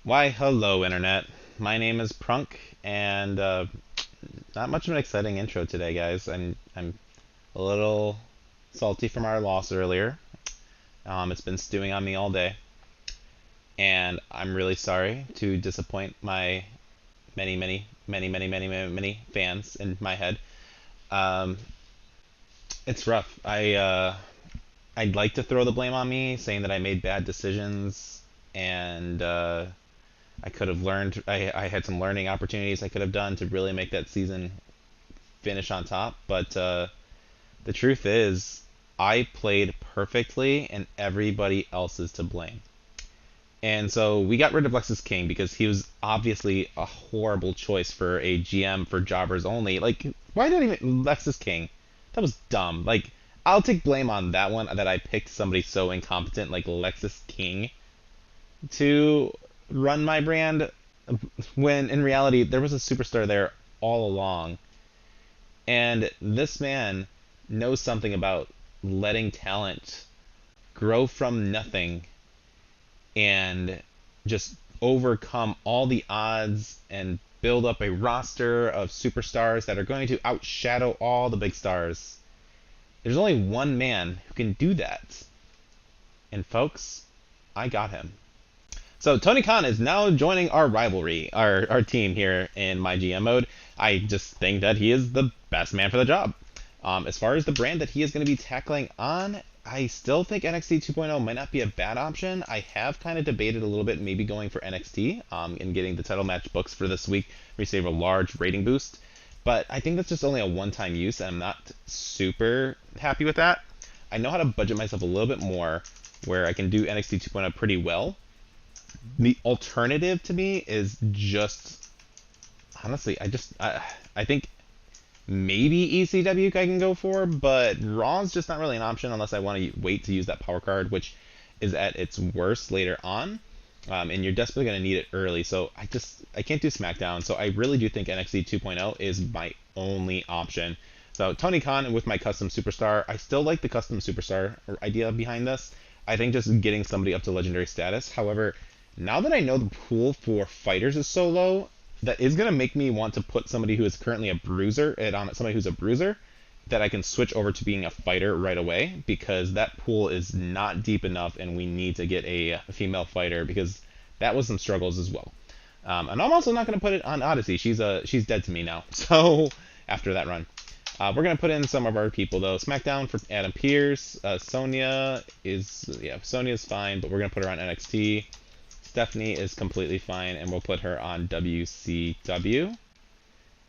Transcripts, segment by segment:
Why, hello, Internet. My name is Prunk, and not much of an exciting intro today, guys. I'm a little salty from our loss earlier. It's been stewing on me all day, and I'm really sorry to disappoint my many fans in my head. Um, it's rough. I'd like to throw the blame on me, saying that I made bad decisions and I could have learned. I had some learning opportunities I could have done to really make that season finish on top. But the truth is, I played perfectly, and everybody else is to blame. And so we got rid of Lexus King because he was obviously a horrible choice for a GM for jobbers only. Like, why not even Lexus King? That was dumb. Like, I'll take blame on that one that I picked somebody so incompetent like Lexus King to run my brand when in reality there was a superstar there all along. And this man knows something about letting talent grow from nothing and just overcome all the odds and build up a roster of superstars that are going to outshadow all the big stars. There's only one man who can do that. And folks, I got him. So Tony Khan is now joining our rivalry, our team here in MyGM Mode. I just think that he is the best man for the job. As far as the brand that he is going to be tackling on, I still think NXT 2.0 might not be a bad option. I have kind of debated a little bit maybe going for NXT and getting the title match books for this week, receive a large rating boost. But I think that's just only a one-time use, and I'm not super happy with that. I know how to budget myself a little bit more where I can do NXT 2.0 pretty well. The alternative to me is just honestly, I think maybe ECW I can go for, but Raw is just not really an option unless I want to wait to use that power card, which is at its worst later on. And you're desperately going to need it early. So I can't do SmackDown. So I really do think NXT 2.0 is my only option. So Tony Khan with my custom superstar, I still like the custom superstar idea behind this. I think just getting somebody up to legendary status. However, now that I know the pool for fighters is so low, that is going to make me want to put somebody who is currently a bruiser on somebody who's a bruiser that I can switch over to being a fighter right away because that pool is not deep enough and we need to get a female fighter because that was some struggles as well. And I'm also not going to put it on Odyssey. She's dead to me now. So after that run, we're going to put in some of our people though. SmackDown for Adam Pearce. Sonia's fine, but we're going to put her on NXT. Stephanie is completely fine, and we'll put her on WCW.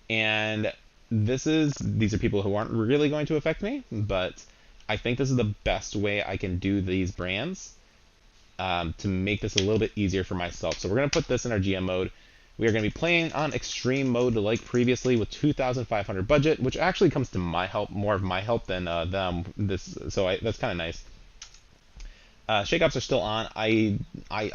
And these are people who aren't really going to affect me, but I think this is the best way I can do these brands to make this a little bit easier for myself. So we're going to put this in our GM mode. We are going to be playing on extreme mode like previously with 2,500 budget, which actually comes to my help, more of my help than them. That's kind of nice. Shakeups are still on. I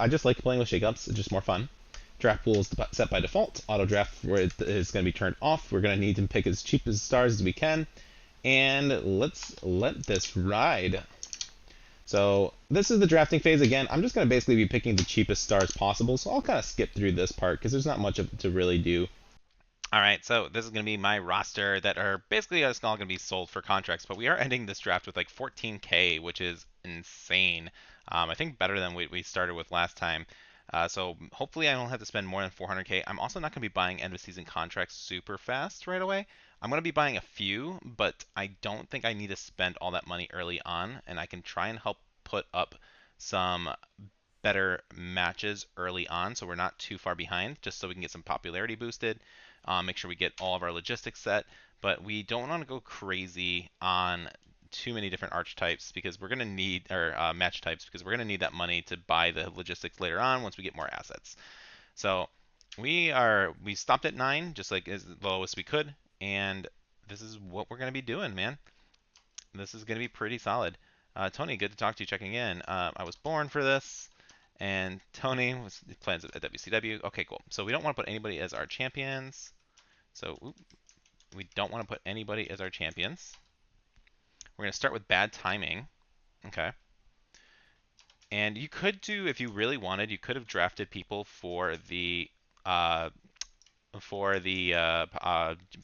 just like playing with shakeups. It's just more fun. Draft pool is set by default. Auto draft where it is going to be turned off. We're going to need to pick as cheap as stars as we can. And let's let this ride. So this is the drafting phase again. I'm just going to basically be picking the cheapest stars possible. So I'll kind of skip through this part because there's not much to really do. All right, so this is going to be my roster that are basically just all going to be sold for contracts, but we are ending this draft with like 14K, which is insane. I think better than we started with last time. So hopefully I don't have to spend more than 400K. I'm also not going to be buying end of season contracts super fast right away. I'm going to be buying a few, but I don't think I need to spend all that money early on, and I can try and help put up some better matches early on so we're not too far behind, just so we can get some popularity boosted. Make sure we get all of our logistics set, but we don't want to go crazy on too many different archetypes because we're going to need, or match types, because we're going to need that money to buy the logistics later on once we get more assets. So we stopped at 9, just like as low as we could, and this is what we're going to be doing, man. This is going to be pretty solid. Tony, good to talk to you. Checking in. I was born for this. And Tony was plans at WCW. Okay, cool. So we don't want to put anybody as our champions. So we don't want to put anybody as our champions. We're going to start with bad timing. Okay. And you could do, if you really wanted, you could have drafted people uh, for the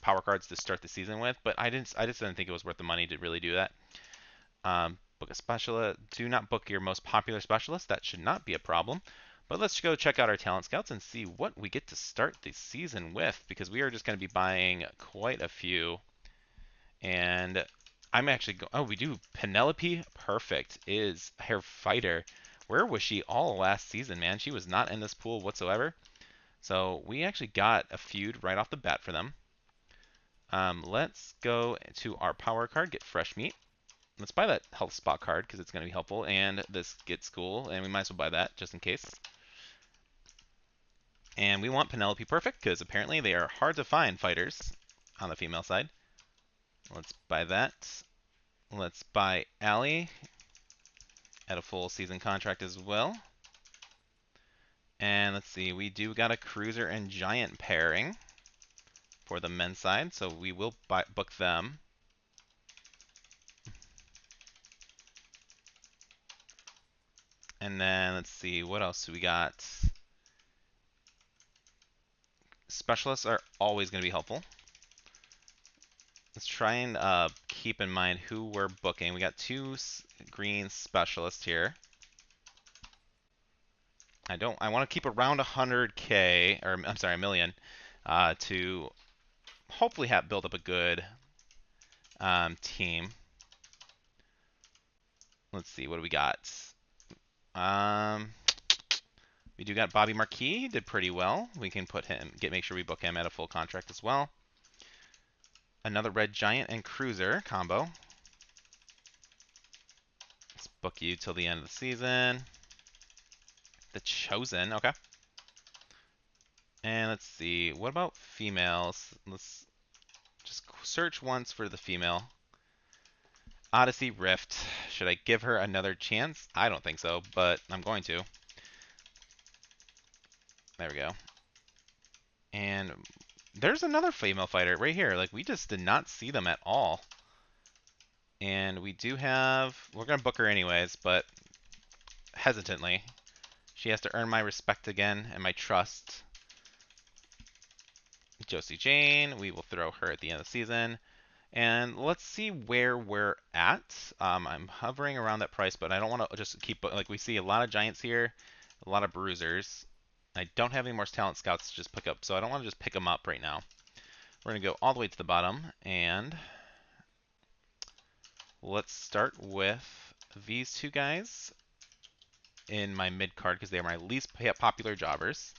power cards to start the season with, but I just didn't think it was worth the money to really do that. Book a specialist. Do not book your most popular specialist. That should not be a problem. But let's go check out our talent scouts and see what we get to start the season with, because we are just going to be buying quite a few. And I'm actually go. Oh, we do. Penelope Perfect is her fighter. Where was she all last season, man? She was not in this pool whatsoever. So we actually got a feud right off the bat for them. Let's go to our power card, get fresh meat. Let's buy that health spot card because it's going to be helpful, and this gets school, and we might as well buy that just in case. And we want Penelope Perfect because apparently they are hard to find fighters on the female side. Let's buy that. Let's buy Allie at a full season contract as well. And let's see, we do got a cruiser and giant pairing for the men's side, so we will book them. And then let's see, what else do we got? Specialists are always going to be helpful. Let's try and keep in mind who we're booking. We got two green specialists here. I want to keep around 100K, or I'm sorry, a million, to hopefully build up a good team. Let's see, what do we got? Um, we do got Bobby Marquis, did pretty well. We can make sure we book him at a full contract as well. Another red giant and cruiser combo. Let's book you till the end of the season. The Chosen, okay. And let's see, what about females? Let's just search once for the female. Odyssey Rift. Should I give her another chance? I don't think so, but I'm going to. There we go. And there's another female fighter right here. Like, we just did not see them at all. And we do have... We're going to book her anyways, but hesitantly. She has to earn my respect again and my trust. Josie Jane, we will throw her at the end of the season. And let's see where we're at. I'm hovering around that price, but I don't want to just keep, like, we see a lot of giants here, a lot of bruisers. I don't have any more talent scouts to just pick up, so I don't want to just pick them up right now. We're going to go all the way to the bottom, and let's start with these two guys in my mid card because they are my least popular jobbers.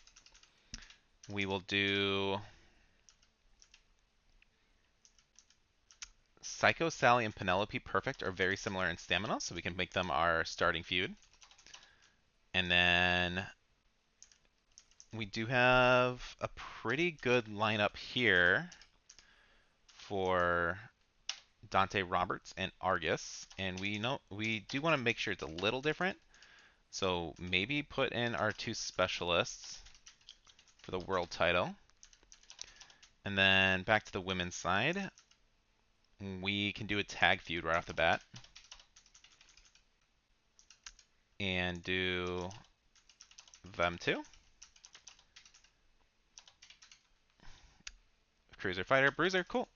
We will do Psycho Sally and Penelope Perfect are very similar in stamina, so we can make them our starting feud. And then we do have a pretty good lineup here for Dante Roberts and Argus, and we do want to make sure it's a little different. So maybe put in our two specialists for the world title. And then back to the women's side, we can do a tag feud right off the bat. And do them two. Cruiser, fighter, bruiser, cool.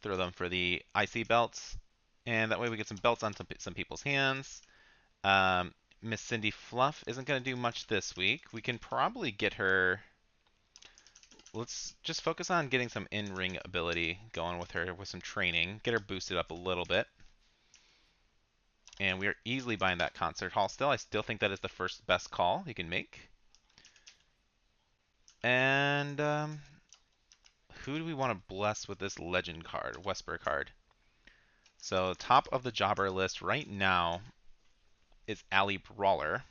Throw them for the IC belts. And that way we get some belts on some people's hands. Miss Cindy Fluff isn't going to do much this week. We can probably get her... Let's just focus on getting some in-ring ability going with her with some training. Get her boosted up a little bit. And we are easily buying that concert hall still. I still think that is the first best call you can make. And who do we want to bless with this legend card, Wesper card? So top of the jobber list right now is Allie Brawler.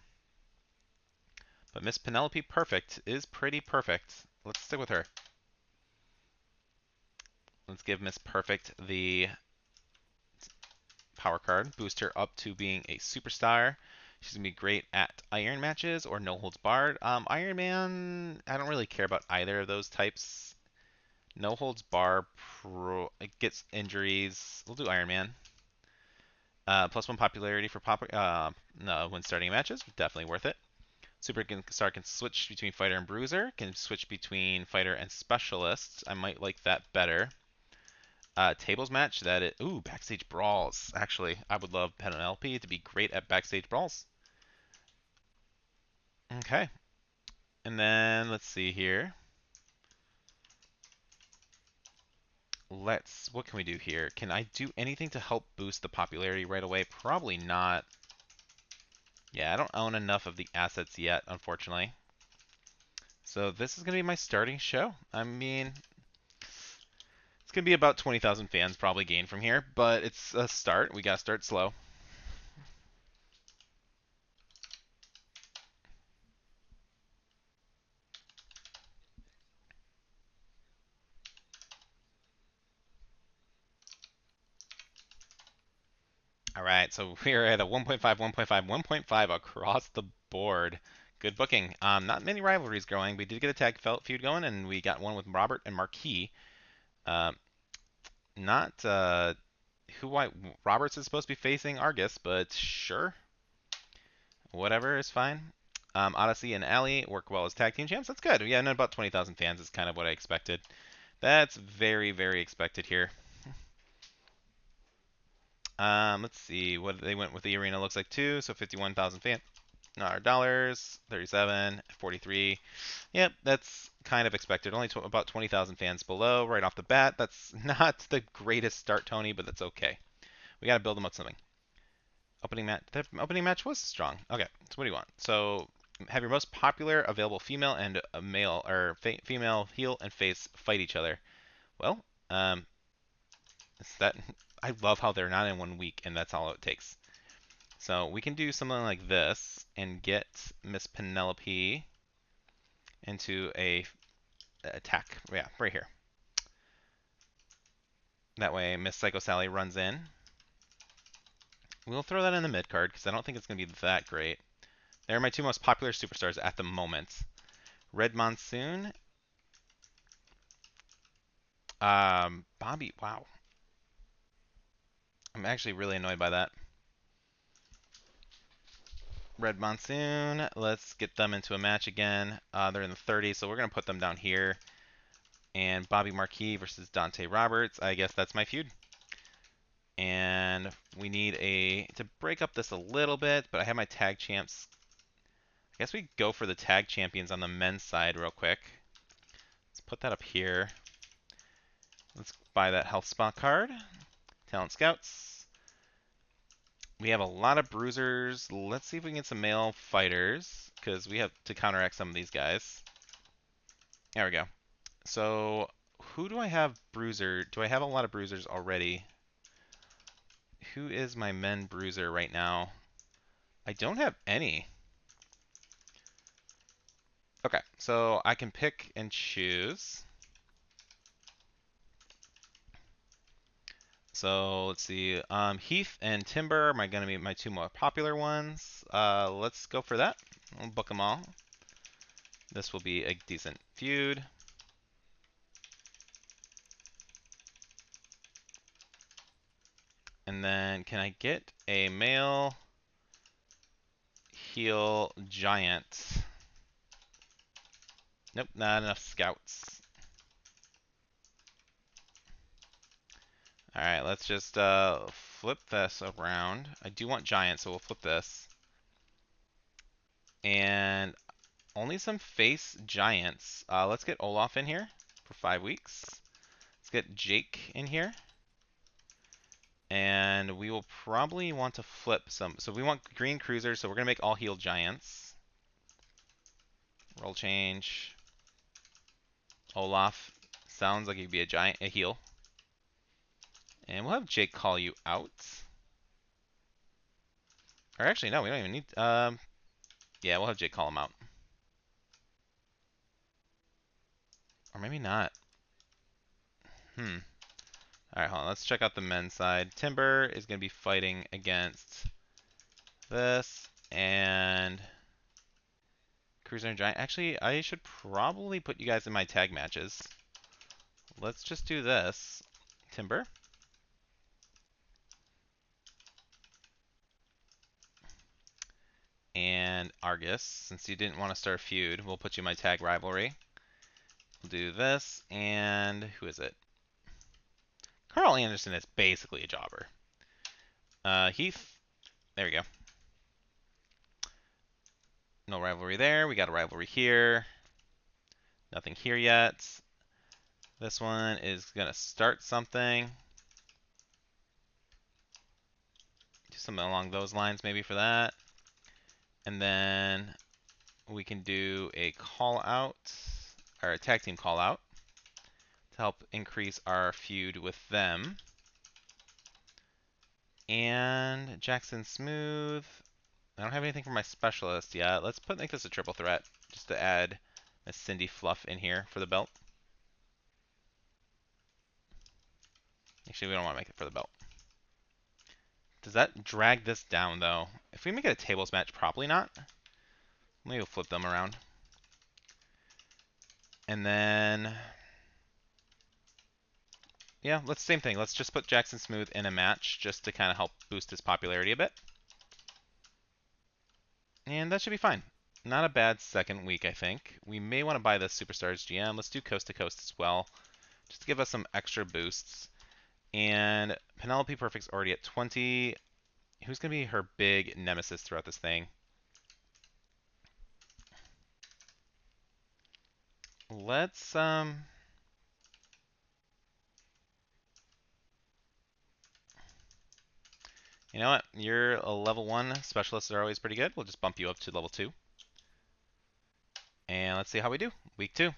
But Miss Penelope Perfect is pretty perfect. Let's stick with her. Let's give Miss Perfect the power card, boost her up to being a superstar. She's going to be great at Iron matches or No Holds Barred. Iron Man, I don't really care about either of those types. No Holds Bar, it gets injuries. We'll do Iron Man. +1 popularity for no, when starting matches, definitely worth it. Superstar can switch between fighter and bruiser, can switch between fighter and specialists. I might like that better. Tables match, ooh, backstage brawls. Actually, I would love Penelope to be great at backstage brawls. Okay, and then let's see here. What can we do here? Can I do anything to help boost the popularity right away? Probably not. Yeah, I don't own enough of the assets yet, unfortunately. So this is going to be my starting show. I mean, it's going to be about 20,000 fans probably gained from here, but it's a start. We got to start slow. All right, so we're at a 1.5, 1.5, 1.5 across the board. Good booking. Not many rivalries going. We did get a tag feud going, and we got one with Robert and Marquis. Um, not who I Roberts is supposed to be facing Argus, but sure, whatever is fine. Odyssey and Allie work well as tag team champs. That's good. Yeah, and about 20,000 fans is kind of what I expected. That's very, very expected here. Let's see what they went with the arena looks like too. So 51,000 fans. Dollars, 37, 43. Yep, that's kind of expected. Only about 20,000 fans below right off the bat. That's not the greatest start, Tony, but that's okay. We got to build them up something. Opening match. The opening match was strong. Okay, so what do you want? So have your most popular available female and a male or female heel and face fight each other. Well, that I love how they're not in 1 week and that's all it takes. So we can do something like this and get Miss Penelope into a attack. Yeah, right here. That way Miss Psycho Sally runs in. We'll throw that in the mid card because I don't think it's going to be that great. They're my two most popular superstars at the moment. Red Monsoon. Bobby, wow. I'm actually really annoyed by that. Red Monsoon. Let's get them into a match again. They're in the 30s, so we're going to put them down here. And Bobby Marquis versus Dante Roberts. I guess that's my feud. And we need to break up this a little bit, but I have my tag champs. I guess we go for the tag champions on the men's side real quick. Let's put that up here. Let's buy that health spot card. Talent Scouts. We have a lot of bruisers. Let's see if we can get some male fighters, because we have to counteract some of these guys. There we go. So, who do I have bruiser? Do I have a lot of bruisers already? Who is my men bruiser right now? I don't have any. Okay, so I can pick and choose. So let's see. Heath and Timber are going to be my two more popular ones. Let's go for that. I'll book them all. This will be a decent feud. And then can I get a male heel giant? Nope, not enough scouts. Alright, let's just flip this around. I do want giant, so we'll flip this. And only some face giants. Let's get Olaf in here for 5 weeks. Let's get Jake in here. And we will probably want to flip some. So we want green cruisers, so we're going to make all heel giants. Roll change. Olaf sounds like he'd be a heel. And we'll have Jake call you out. Or actually, no, we don't even need... yeah, we'll have Jake call him out. Or maybe not. Alright, hold on. Let's check out the men's side. Timber is going to be fighting against this. And Cruiser and Giant. Actually, I should probably put you guys in my tag matches. Let's just do this. Timber. and Argus. Since you didn't want to start a feud, we'll put you in my tag rivalry. We'll do this, and who is it? Carl Anderson is basically a jobber. Heath, there we go. No rivalry there. We got a rivalry here. Nothing here yet. This one is going to start something. Do something along those lines maybe for that. And then we can do a call out, or a tag team call out to help increase our feud with them. And Jackson Smooth. I don't have anything for my specialist yet. Let's make this a triple threat just to add Miss Cindy Fluff in here for the belt. Actually, we don't want to make it for the belt. Does that drag this down, though? If we make it a tables match, probably not. Maybe we'll flip them around. And then, yeah, same thing. Let's just put Jackson Smooth in a match just to kind of help boost his popularity a bit. And that should be fine. Not a bad second week, I think. We may want to buy the Superstars GM. Let's do Coast to Coast as well, just to give us some extra boosts. And Penelope Perfect's already at 20. Who's going to be her big nemesis throughout this thing? Let's, you know what? You're a level 1. Specialists are always pretty good. We'll just bump you up to level 2. And let's see how we do. Week 2.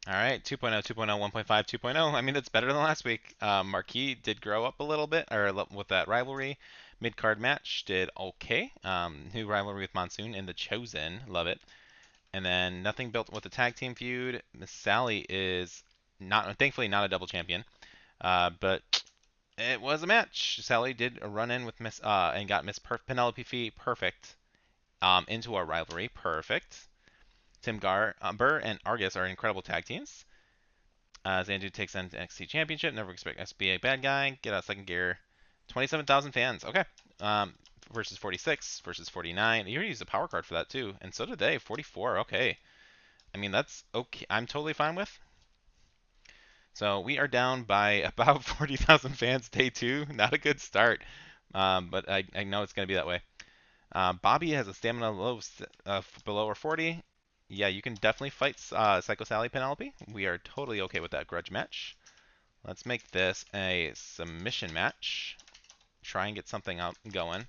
All right, 2.0, 2.0, 1.5, 2.0. I mean, that's better than last week. Marquis did grow up a little bit, or with that rivalry. Mid-card match did okay. New rivalry with Monsoon and The Chosen. Love it. And then nothing built with the tag team feud. Miss Sally is thankfully not a double champion, but it was a match. Sally did a run-in with Miss and got Miss Penelope Perfect into our rivalry. Perfect. Tim Burr and Argus are incredible tag teams. Xandu takes on NXT Championship. Never expect us to be a bad guy. Get out second gear. 27,000 fans. Okay. Versus 46 versus 49. You used a power card for that too, and so did they. 44. Okay. I mean, that's okay. I'm totally fine with. So we are down by about 40,000 fans day 2. Not a good start, but I know it's going to be that way. Bobby has a stamina below or 40. Yeah, you can definitely fight Psycho Sally Penelope. We are totally okay with that grudge match. Let's make this a submission match. Try and get something out going.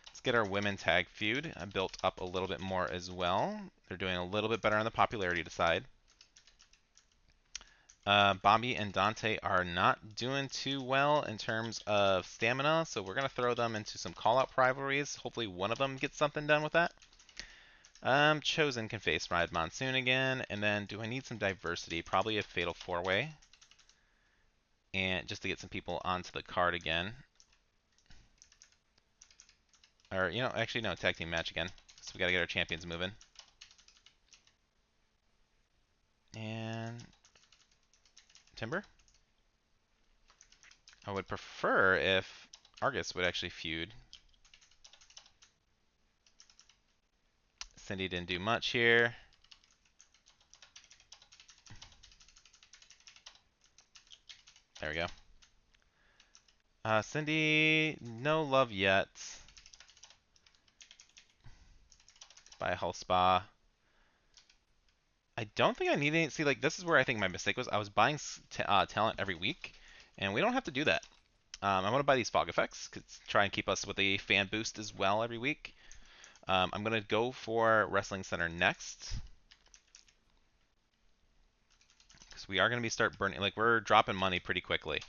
Let's get our women tag feud built up a little bit more as well. They're doing a little bit better on the popularity side. Bobby and Dante are not doing too well in terms of stamina, so we're going to throw them into some call-out rivalries. Hopefully one of them gets something done with that. Chosen can face Ride Monsoon again, and then do I need some diversity? Probably a Fatal 4-Way. And just to get some people onto the card again. Or, actually no, tag team match again. So we gotta get our champions moving. And Timber? I would prefer if Argus would actually feud. Cindy didn't do much here. There we go. Cindy, no love yet. Buy a health spa. I don't think I need any. See, like, this is where I think my mistake was. I was buying talent every week, and we don't have to do that. I want to buy these fog effects, try and keep us with a fan boost as well every week. I'm going to go for Wrestling Center next. Because we are going to start burning, like, we're dropping money pretty quickly.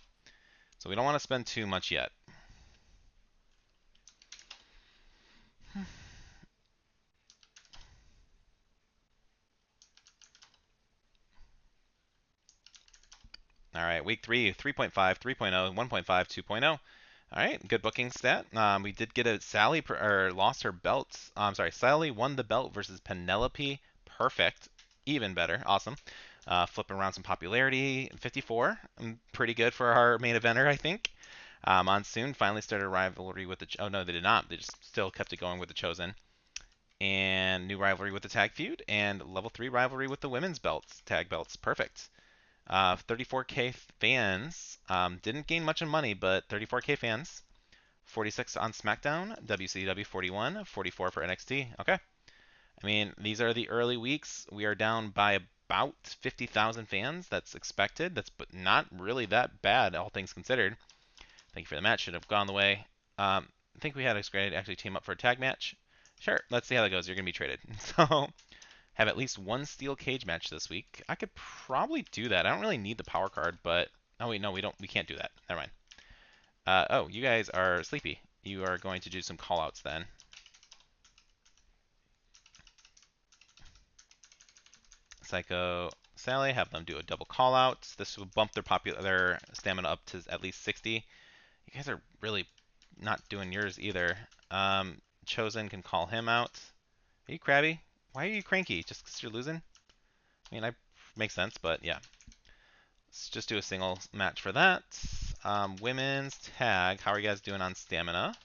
So we don't want to spend too much yet. All right, week 3, 3.5, 3.0, 1.5, 2.0. All right, good booking stat. We did get a Sally lost her belt. I'm sorry, Sally won the belt versus Penelope. Perfect. Even better. Awesome. Flipping around some popularity. 54. Pretty good for our main eventer, I think. Monsoon finally started a rivalry with the. Oh no, they did not. They just still kept it going with the Chosen. And new rivalry with the Tag Feud. And level 3 rivalry with the women's belts. Tag belts. Perfect. 34K fans. Didn't gain much in money, but 34K fans. 46 on SmackDown. WCW 41. 44 for NXT. Okay. I mean, these are the early weeks. We are down by about 50,000 fans. That's expected. That's but not really that bad, all things considered. Thank you for the match. Should have gone the way. I think we had a great actually team up for a tag match. Sure, let's see how that goes. You're gonna be traded. So have at least one steel cage match this week. I could probably do that. I don't really need the power card, but oh wait, no, we don't. We can't do that. Never mind. Oh, you guys are sleepy. You are going to do some callouts then. Psycho Sally, have them do a double call out. This will bump their stamina up to at least 60. You guys are really not doing yours either. Chosen can call him out. Are you crabby? Why are you cranky? Just because you're losing? I mean, I makes sense, but yeah. Let's just do a single match for that. Women's tag. How are you guys doing on stamina?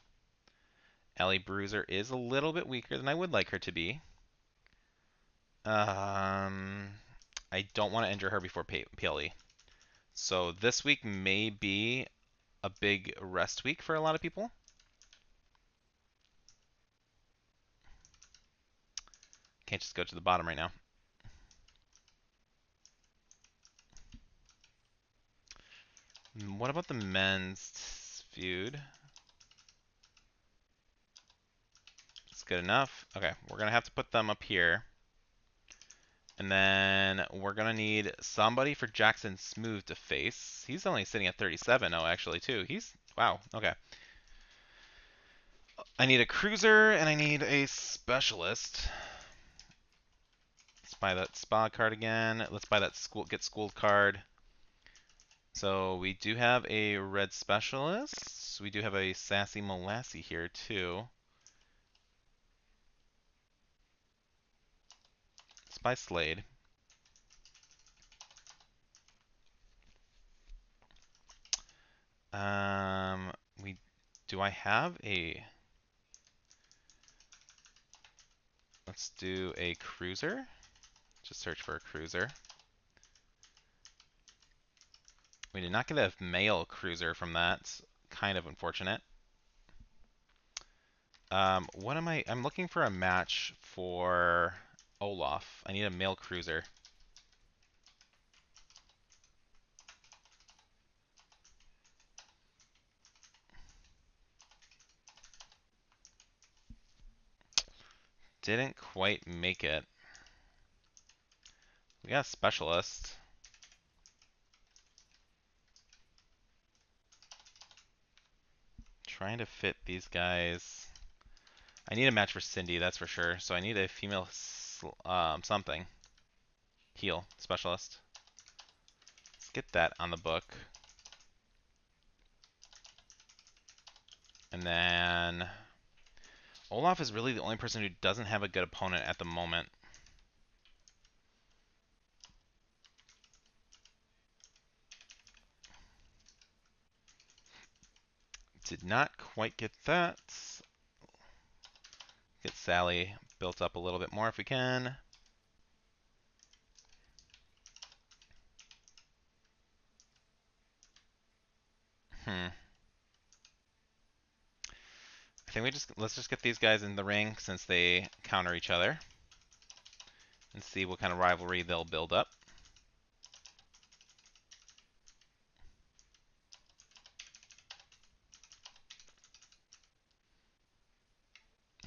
Ellie Bruiser is a little bit weaker than I would like her to be. I don't want to injure her before PLE. So this week may be a big rest week for a lot of people. Can't just go to the bottom right now. What about the men's feud? It's good enough. Okay, we're going to have to put them up here. And then we're going to need somebody for Jackson Smooth to face. He's only sitting at 37, oh, actually, too. Wow, okay. I need a cruiser, and I need a specialist. Let's buy that spa card again. Let's buy that get schooled card. So we do have a red specialist. We do have a sassy Molassie here, too. Let's buy Slade. We do I have a Let's do a cruiser. Just search for a cruiser. We did not get a male cruiser from that. Kind of unfortunate. What am I? I'm looking for a match for Olaf. I need a male cruiser. Didn't quite make it. We got a specialist. Trying to fit these guys. I need a match for Cindy, that's for sure. So I need a female something. Heal specialist. Let's get that on the book. And then Olaf is really the only person who doesn't have a good opponent at the moment. Did not quite get that. Get Sally built up a little bit more if we can. I think let's just get these guys in the ring since they counter each other and see what kind of rivalry they'll build up.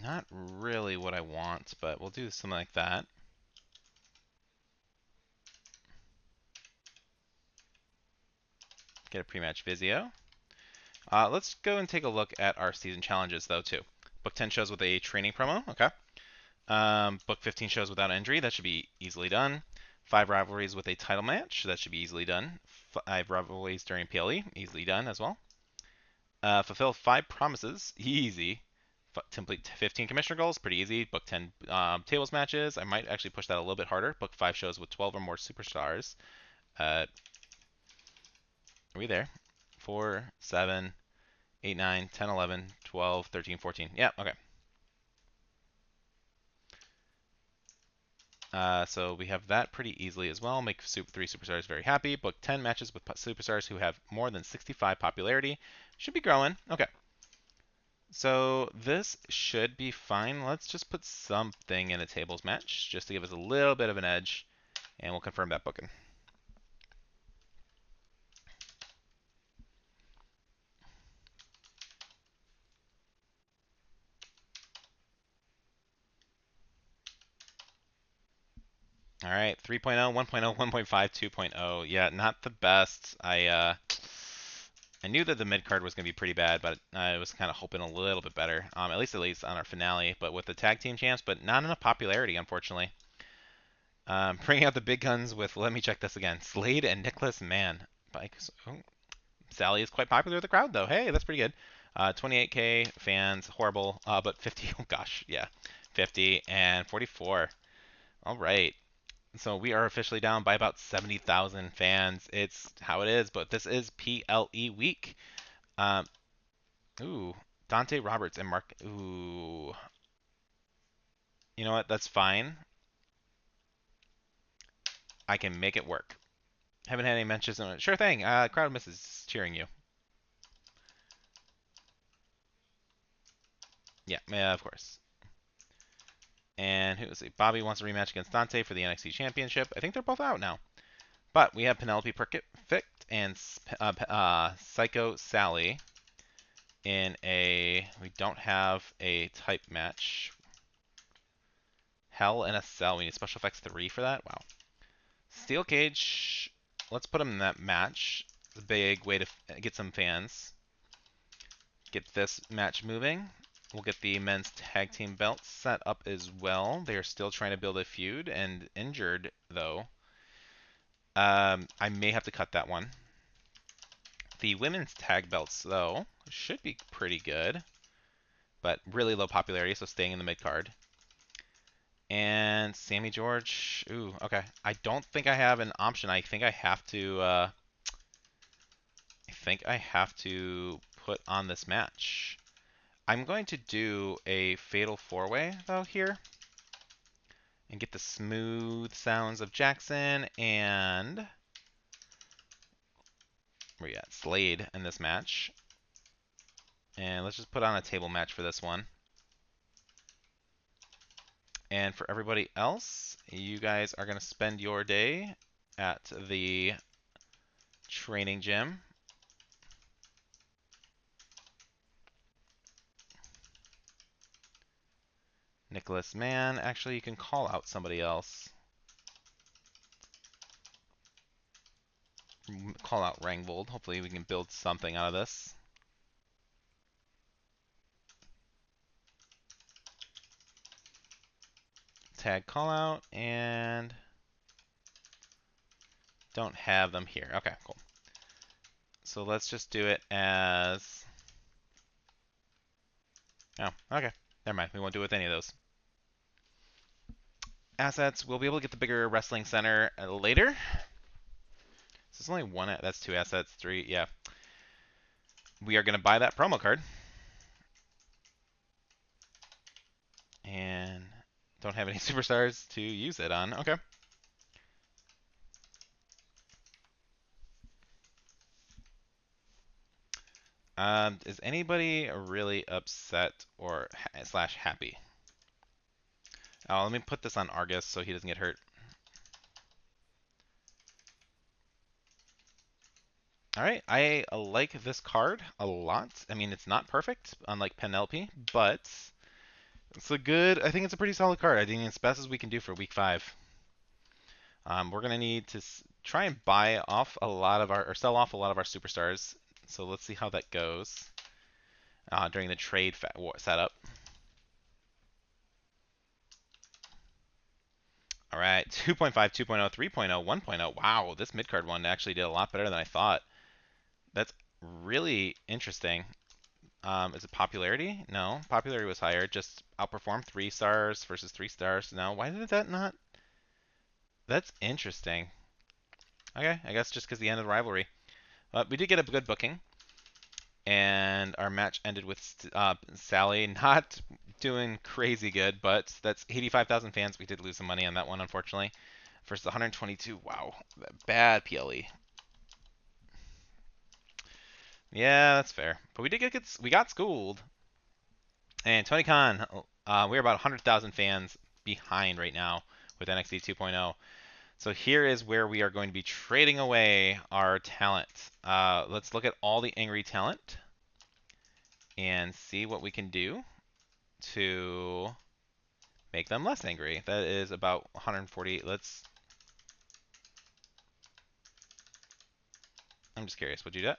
Not really what I want, but we'll do something like that. Get a pre-match Vizio. Let's go and take a look at our season challenges, though, too. Book 10 shows with a training promo. Okay. Book 15 shows without injury. That should be easily done. 5 rivalries with a title match. That should be easily done. 5 rivalries during PLE. Easily done as well. Fulfill 5 promises. Easy. Complete 15 commissioner goals, pretty easy. Book 10 tables matches. I might actually push that a little bit harder. Book 5 shows with 12 or more superstars. Are we there? 4, 7, 8, 9, 10, 11, 12, 13, 14. Yeah, okay. So we have that pretty easily as well. Make 3 superstars very happy. Book 10 matches with superstars who have more than 65 popularity. Should be growing. Okay. So this should be fine. Let's just put something in a tables match just to give us a little bit of an edge, and we'll confirm that booking. All right, 3.0, 1.0, 1.5, 2.0. Yeah, not the best. I knew that the mid card was going to be pretty bad, but I was kind of hoping a little bit better. At least on our finale, but with the tag team champs, but not enough popularity, unfortunately. Bringing out the big guns with, let me check this again, Slade and Nicholas Mann. Oh, Sally is quite popular with the crowd, though. Hey, that's pretty good. 28K fans, horrible, but 50, oh gosh, yeah, 50 and 44. All right. So we are officially down by about 70,000 fans. It's how it is, but this is PLE week. Um, ooh, Dante Roberts and Mark. Ooh, you know what? That's fine. I can make it work. Haven't had any mentions on it. Sure thing. Crowd misses cheering you. Yeah, yeah, of course. And who is it? Bobby wants a rematch against Dante for the NXT Championship. I think they're both out now. But we have Penelope Perfect and Psycho Sally in a. We don't have a type match. Hell in a Cell. We need Special Effects 3 for that? Wow. Steel Cage. Let's put him in that match. The big way to get some fans. Get this match moving. We'll get the men's tag team belts set up as well. They are still trying to build a feud and injured, though. I may have to cut that one. The women's tag belts, though, should be pretty good, but really low popularity, so staying in the mid card. And Sammy George, ooh, okay. I don't think I have an option. I think I have to. Put on this match. I'm going to do a fatal 4-way though here, and get the smooth sounds of Jackson and where you at? Slade in this match. And let's just put on a table match for this one. And for everybody else, you guys are going to spend your day at the training gym. Nicholas Mann. Actually, you can call out somebody else. Call out Rangvold. Hopefully we can build something out of this. Tag call out and don't have them here. Okay, cool. So let's just do it as... Oh, okay. Never mind. We won't do it with any of those. Assets. We'll be able to get the bigger wrestling center later. So it's only one. That's 2 assets. 3. Yeah. We are going to buy that promo card. And don't have any superstars to use it on. Okay. Is anybody really upset or slash happy? Oh, let me put this on Argus so he doesn't get hurt. Alright, I like this card a lot. I mean, it's not perfect, unlike Penelope, but it's a good, I think it's a pretty solid card. I think it's best as we can do for week 5. We're going to need to try and buy off a lot of our, or sell off a lot of our superstars. So let's see how that goes during the trade setup. All right, 2.5, 2.0, 3.0, 1.0. Wow, this mid-card one actually did a lot better than I thought. That's really interesting. Is it popularity? No, popularity was higher. Just outperformed 3 stars versus 3 stars. No, why did that not? That's interesting. Okay, I guess just because the end of the rivalry. But we did get a good booking, and our match ended with Sally not doing crazy good, but that's 85,000 fans. We did lose some money on that one, unfortunately. Versus 122. Wow, bad PLE. Yeah, that's fair. But we did we got schooled. And Tony Khan, we're about 100,000 fans behind right now with NXT 2.0. So here is where we are going to be trading away our talent. Let's look at all the angry talent and see what we can do to make them less angry. That is about 140. I'm just curious. Would you do that?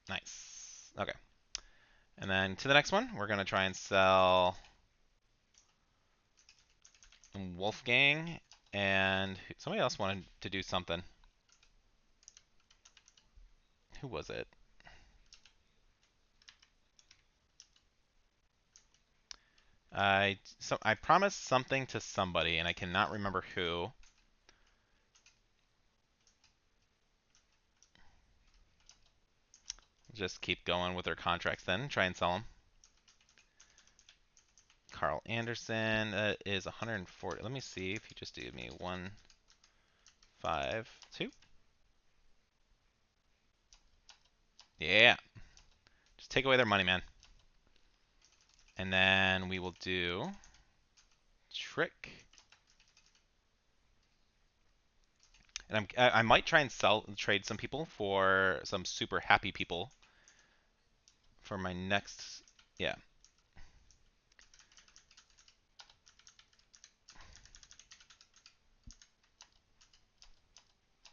Nice. Okay. And then to the next one, we're going to try and sell Wolfgang, and somebody else wanted to do something. Who was it? I promised something to somebody, and I cannot remember who. Just keep going with their contracts then. Try and sell them. Carl Anderson is 140. Let me see if he just gave me 152. Yeah. Just take away their money, man. And then we will do Trick. And I might try and trade some people for some super happy people for my next. Yeah.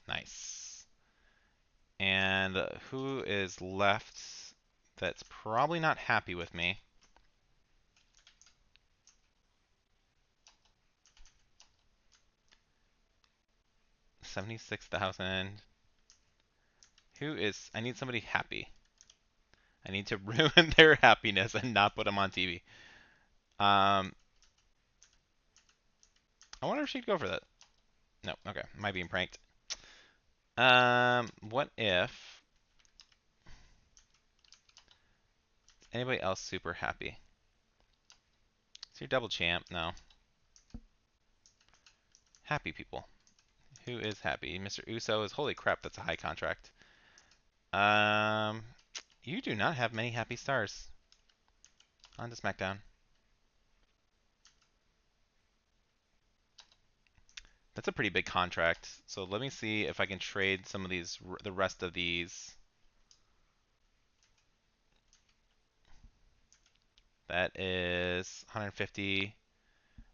Nice. And who is left that's probably not happy with me? 76,000. Who is? I need somebody happy. I need to ruin their happiness and not put them on TV. Um, I wonder if she'd go for that. No, okay. Am I being pranked? What if anybody else super happy? Is your double champ? No. Happy people. Who is happy? Mr. Uso is. Holy crap, that's a high contract. Um, you do not have many happy stars. On to SmackDown. That's a pretty big contract. So let me see if I can trade some of these, the rest of these. That is 150.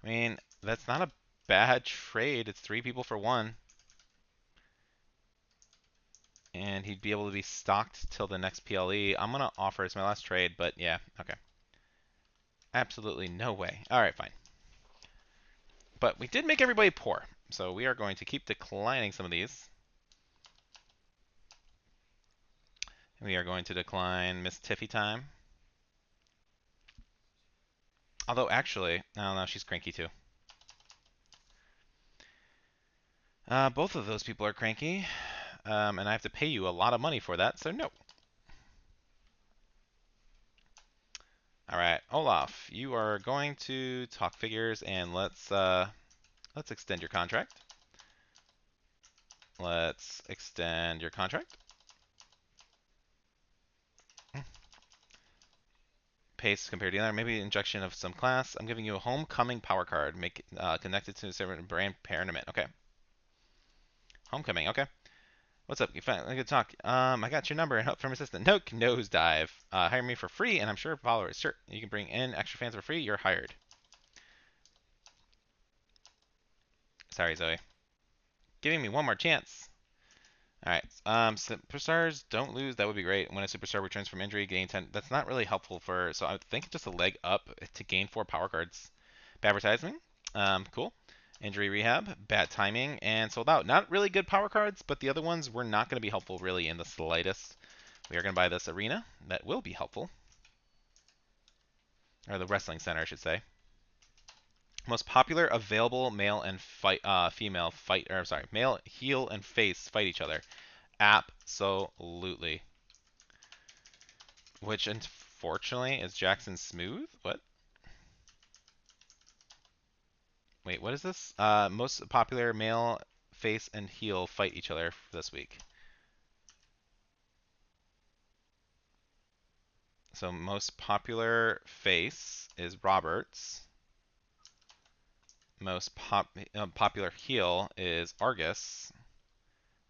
I mean, that's not a bad trade. It's 3 people for 1. And he'd be able to be stocked till the next PLE. I'm going to offer as my last trade, but yeah, okay. Absolutely no way. All right, fine. But we did make everybody poor. So we are going to keep declining some of these. We are going to decline Miss Tiffy time. Although actually, I don't know, she's cranky too. Both of those people are cranky. And I have to pay you a lot of money for that, so no. All right, Olaf, you are going to talk figures, and let's extend your contract. Let's extend your contract. Pace compared to the other. Maybe injection of some class. I'm giving you a homecoming power card. Make connected to a certain brand tournament. Okay. Homecoming. Okay. What's up? You finally good talk. I got your number and help from assistant. No nosedive. Hire me for free, and I'm sure followers. Sure, you can bring in extra fans for free. You're hired. Sorry, Zoe. Giving me one more chance. All right. Superstars don't lose. That would be great. When a superstar returns from injury, gain 10. That's not really helpful for. So I think just a leg up to gain 4 power cards. Bad advertising. Cool. Injury rehab. Bad timing and sold out. Not really good power cards, but the other ones were not going to be helpful really in the slightest. We are going to buy this arena. That will be helpful. or the wrestling center, I should say. Most popular available male and female fight, or sorry, male heel and face fight each other. Absolutely. Which unfortunately is Jackson Smooth. What? Wait, what is this? Most popular male face and heel fight each other this week. So most popular face is Roberts. Most popular heel is Argus.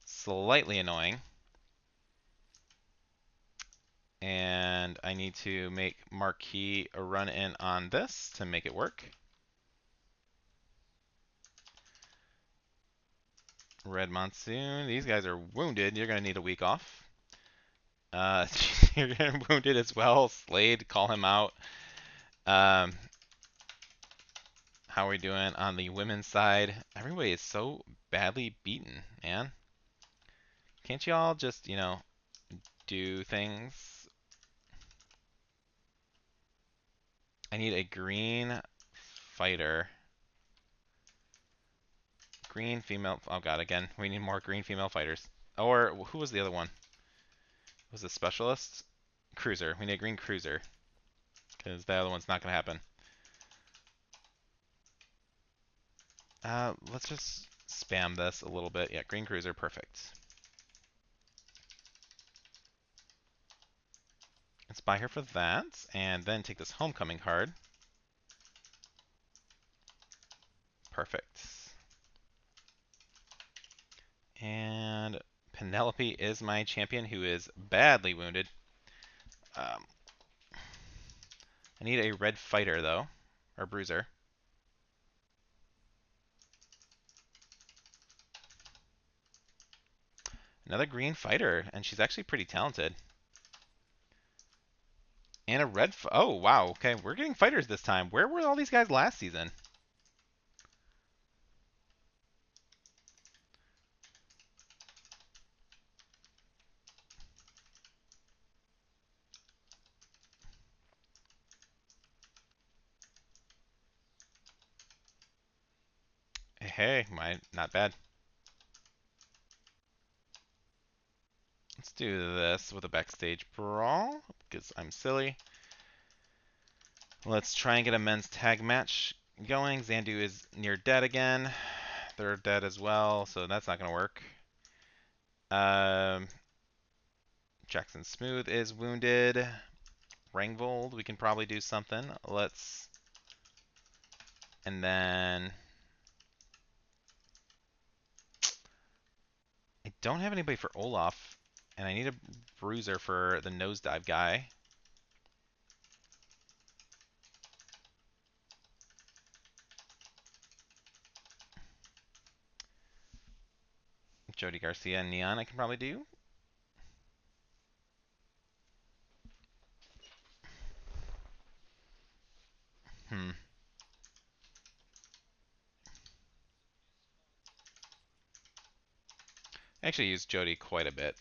Slightly annoying. And I need to make Marquis a run in on this to make it work. Red Monsoon. These guys are wounded. You're going to need a week off. You're getting wounded as well. Slade, call him out. Um, how are we doing on the women's side? Everybody is so badly beaten, man. Can't y'all just, do things? I need a green fighter. Green female. Oh god, again, we need more green female fighters. Or who was the other one? Was the specialist? Cruiser. We need a green cruiser. Because the other one's not going to happen. Let's just spam this a little bit. Yeah, green cruiser, perfect. Let's buy her for that, and then take this homecoming card. Perfect. And Penelope is my champion, who is badly wounded. Um, I need a red fighter, though, or bruiser. Another green fighter, and she's actually pretty talented. And a red. Oh, wow. Okay, we're getting fighters this time. Where were all these guys last season? Hey, not bad. Let's do this with a backstage brawl, because I'm silly. Let's try and get a men's tag match going. Xandu is near dead again. They're dead as well, so that's not going to work. Um, Jackson Smooth is wounded. Rangvold, we can probably do something. Let's... And then... I don't have anybody for Olaf, and I need a bruiser for the nosedive guy. Jody Garcia and Neon I can probably do. Hmm. I actually use Jody quite a bit.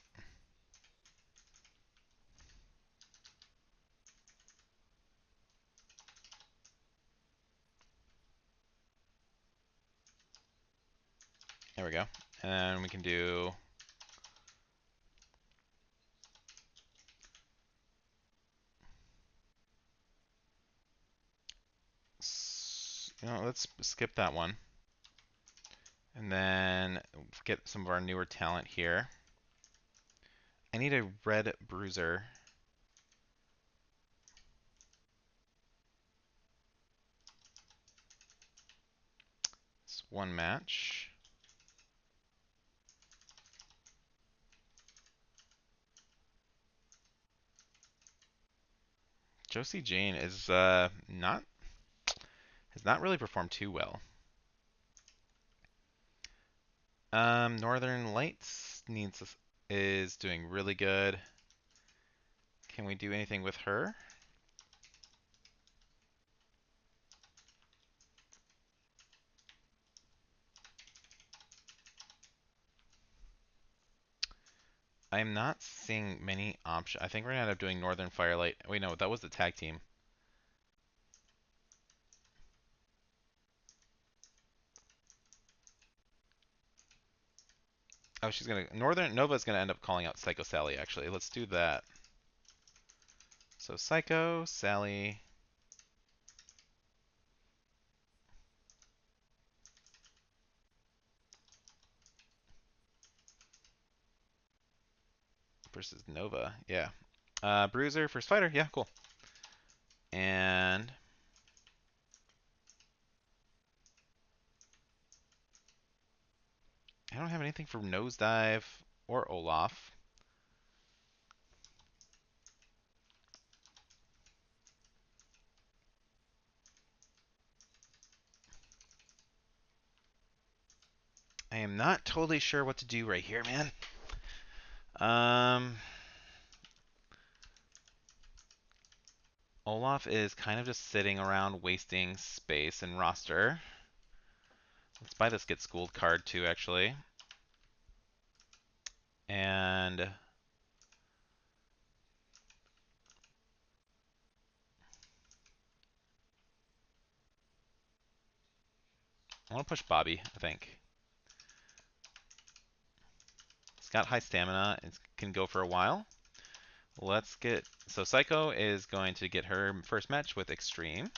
There we go. And we can do... let's skip that one. And then get some of our newer talent here. I need a red bruiser. It's one match. Josie Jane is not has not really performed too well. Northern Lights is doing really good. Can we do anything with her? I'm not seeing many options. I think we're gonna end up doing Northern Firelight. Wait, no, that was the tag team. Oh, she's gonna Northern Nova's gonna end up calling out Psycho Sally. Actually, let's do that. So Psycho Sally. Versus Nova. Yeah. Bruiser, first fighter. Yeah, cool. And I don't have anything for Nosedive or Olaf. I am not totally sure what to do right here, man. Um, Olaf is kind of just sitting around wasting space and roster. Let's buy this Get Schooled card too, actually. And I want to push Bobby, I think. He's got high stamina and can go for a while. Let's get... So Psycho is going to get her first match with Extreme.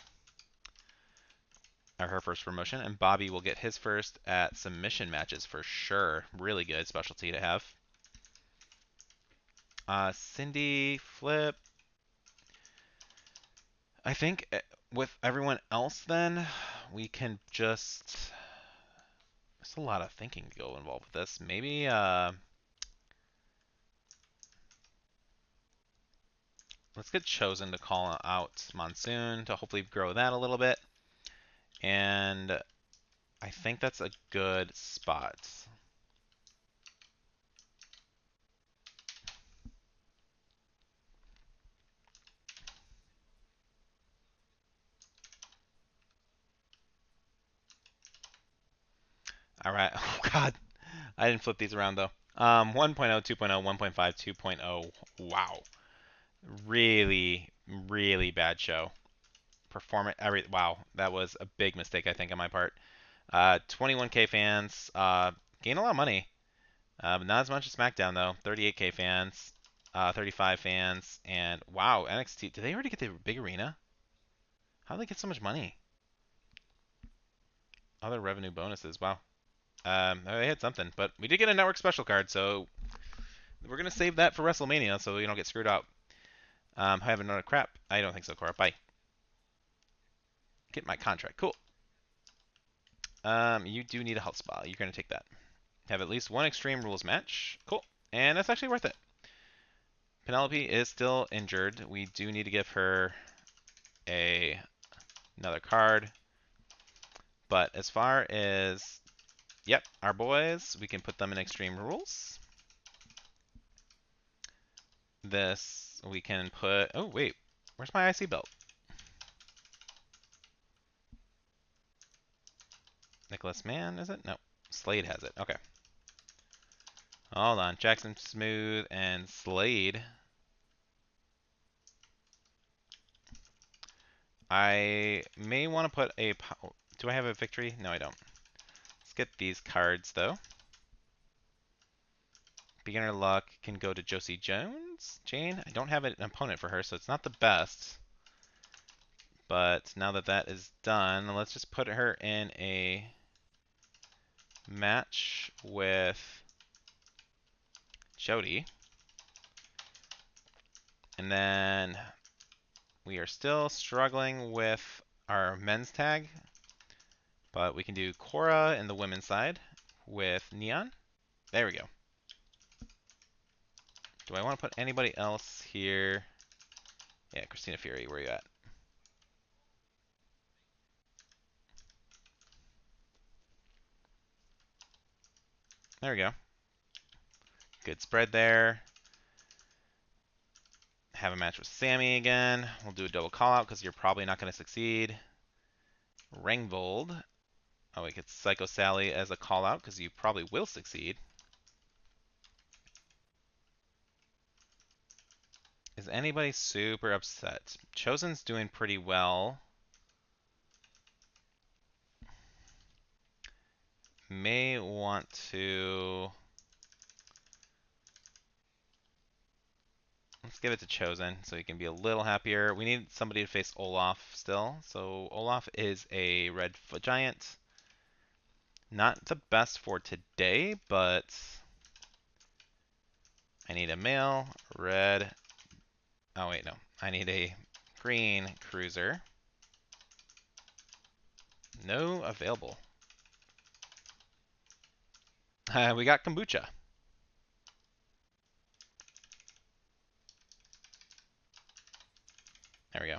Or her first promotion. And Bobby will get his first at submission matches for sure. Really good specialty to have. Cindy, Flip. I think with everyone else then, we can just... There's a lot of thinking to go involved with this. Maybe, let's get Chosen to call out Monsoon to hopefully grow that a little bit. And I think that's a good spot. All right. Oh, God. I didn't flip these around, though. 1.0, 2.0, 1.5, 2.0. Wow. Really, really bad show. Wow, that was a big mistake, I think, on my part. 21K fans. Gain a lot of money. But not as much as SmackDown, though. 38K fans. 35 fans. And wow, NXT. Did they already get the big arena? How did they get so much money? Other revenue bonuses. Wow. They had something. But we did get a network special card, so we're going to save that for WrestleMania so we don't get screwed out. I have another crap. I don't think so, Cora. Bye. Get my contract. Cool. You do need a health spa. You're going to take that. Have at least one Extreme Rules match. Cool. And that's actually worth it. Penelope is still injured. We do need to give her another card. But as far as, yep, our boys, we can put them in Extreme Rules. This, we can put, oh, wait, where's my IC belt? Nicholas Mann, is it? No, Slade has it. Okay. Hold on, Jackson Smooth and Slade. I may want to put a, do I have a victory? No, I don't. Let's get these cards, though. Beginner luck can go to Josie Jones. Jane, I don't have an opponent for her, so it's not the best. But now that that is done, let's just put her in a match with Jody. And then we are still struggling with our men's tag, but we can do Cora in the women's side with Neon. There we go. Do I want to put anybody else here? Yeah, Christina Fury, where are you at? There we go. Good spread there. Have a match with Sammy again. We'll do a double call out because you're probably not going to succeed. Ringvold. Oh, we get Psycho Sally as a call out because you probably will succeed. Is anybody super upset? Chosen's doing pretty well. May want to Let's give it to Chosen so he can be a little happier. We need somebody to face Olaf still. So Olaf is a red foot giant. Not the best for today, but I need a male, red. Oh, wait, no. I need a green cruiser. No available. We got kombucha. There we go.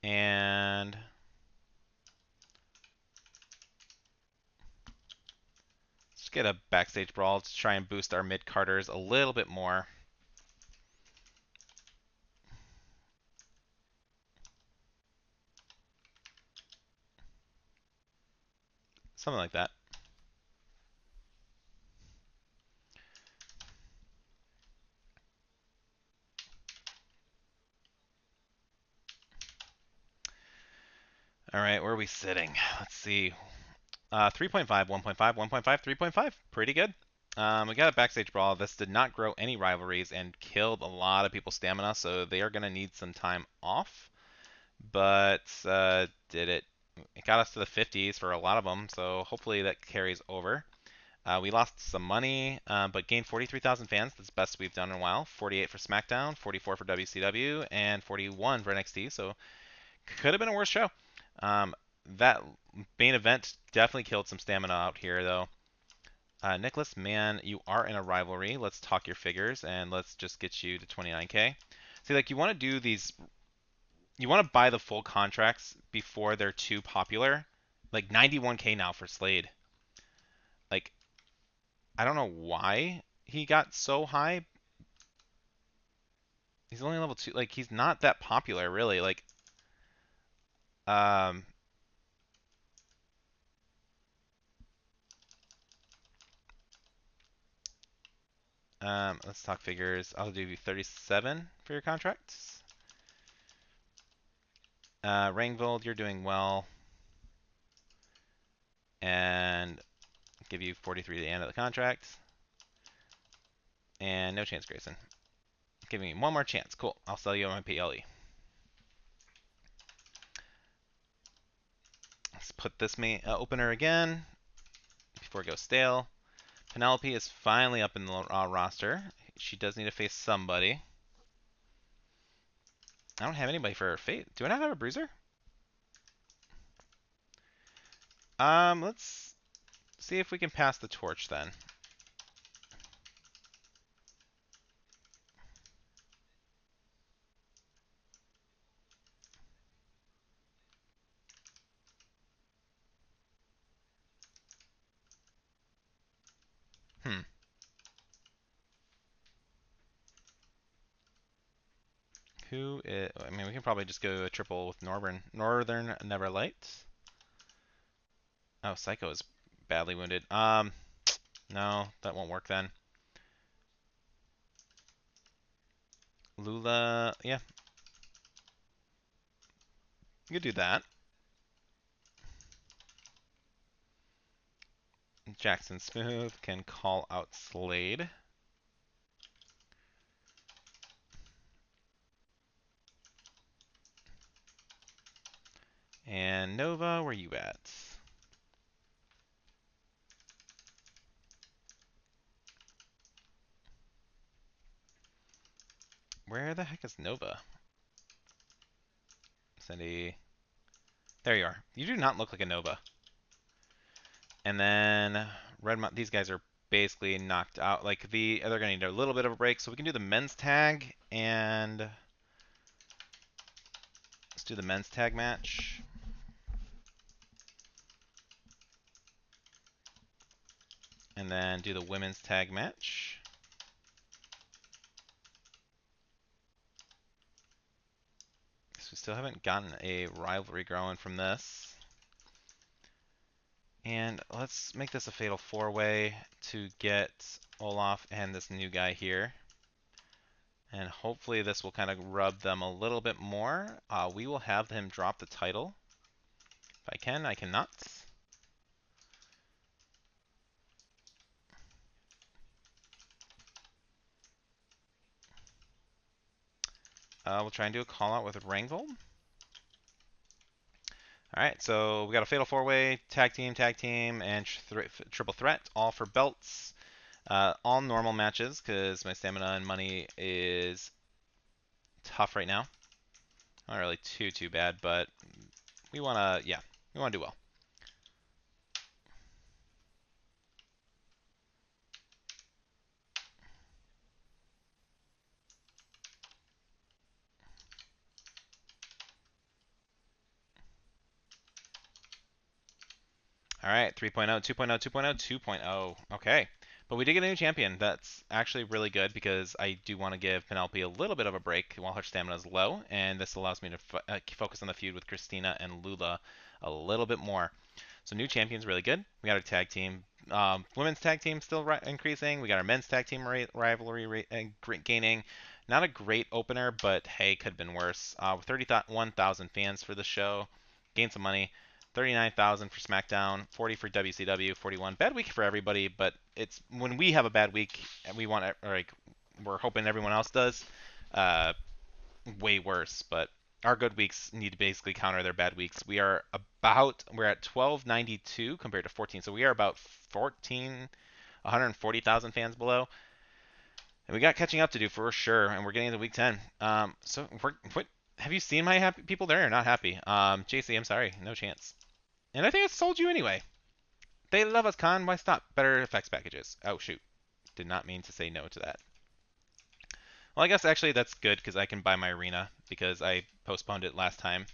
And let's get a backstage brawl to try and boost our mid-carders a little bit more. Something like that. All right, where are we sitting? Let's see. 3.5, 1.5, 1.5, 3.5. Pretty good. We got a backstage brawl. This did not grow any rivalries and killed a lot of people's stamina, so they are going to need some time off. But did it? It got us to the 50s for a lot of them, so hopefully that carries over. We lost some money, but gained 43,000 fans. That's the best we've done in a while. 48 for SmackDown, 44 for WCW, and 41 for NXT. So could have been a worse show. That main event definitely killed some stamina out here, though. Nicholas, man, you are in a rivalry. Let's talk your figures, and let's just get you to 29K. See, like, you want to do these... You want to buy the full contracts before they're too popular. Like, 91K now for Slade. Like, I don't know why he got so high. He's only level 2. Like, he's not that popular, really. Like, um... let's talk figures. I'll do 37 for your contracts. Rangvold, you're doing well. And give you 43 at the end of the contract. And no chance, Grayson. Give me one more chance. Cool. I'll sell you on my PLE. Let's put this opener again before it goes stale. Penelope is finally up in the roster. She does need to face somebody. I don't have anybody for her fate. Do I not have a bruiser? Let's see if we can pass the torch then. Hmm. Who is... I mean, we can probably just go a triple with Northern Neverlight. Oh, Psycho is badly wounded. No, that won't work then. Lula, yeah, you could do that. Jackson Smooth can call out Slade. And Nova, where you at? Where the heck is Nova? Cindy. There you are. You do not look like a Nova. And then these guys are basically knocked out. Like they're gonna need a little bit of a break, so we can do the men's tag and let's do the men's tag match. And then do the women's tag match. So we still haven't gotten a rivalry growing from this. And let's make this a fatal 4-way to get Olaf and this new guy here. And hopefully this will kind of rub them a little bit more. We will have him drop the title. If I can, I cannot. We'll try and do a call out with Wrangle. All right, so we got a Fatal 4-Way, tag team, and triple threat, all for belts. All normal matches because my stamina and money is tough right now. Not really too bad, but we wanna, yeah, we wanna do well. All right, 3.0, 2.0, 2.0, 2.0. Okay. But we did get a new champion. That's actually really good because I do want to give Penelope a little bit of a break while her stamina is low, and this allows me to focus on the feud with Christina and Lula a little bit more. So new champion's really good. We got our tag team. Women's tag team still increasing. We got our men's tag team rivalry gaining. Not a great opener, but hey, could have been worse. 31,000 fans for the show. Gained some money. 39,000 for SmackDown, 40 for WCW, 41. Bad week for everybody, but it's when we have a bad week and we want like we're hoping everyone else does. Uh, Way worse, but our good weeks need to basically counter their bad weeks. We're at 1292 compared to 14, so we are about 140,000 fans below, and we got catching up to do for sure. And we're getting into week 10. So what have you seen my happy people there? Are not happy. JC, I'm sorry, no chance. And I think I sold you anyway. They love us, Con. Why stop? Better effects packages. Oh shoot, did not mean to say no to that. Well, I guess actually that's good because I can buy my arena because I postponed it last time.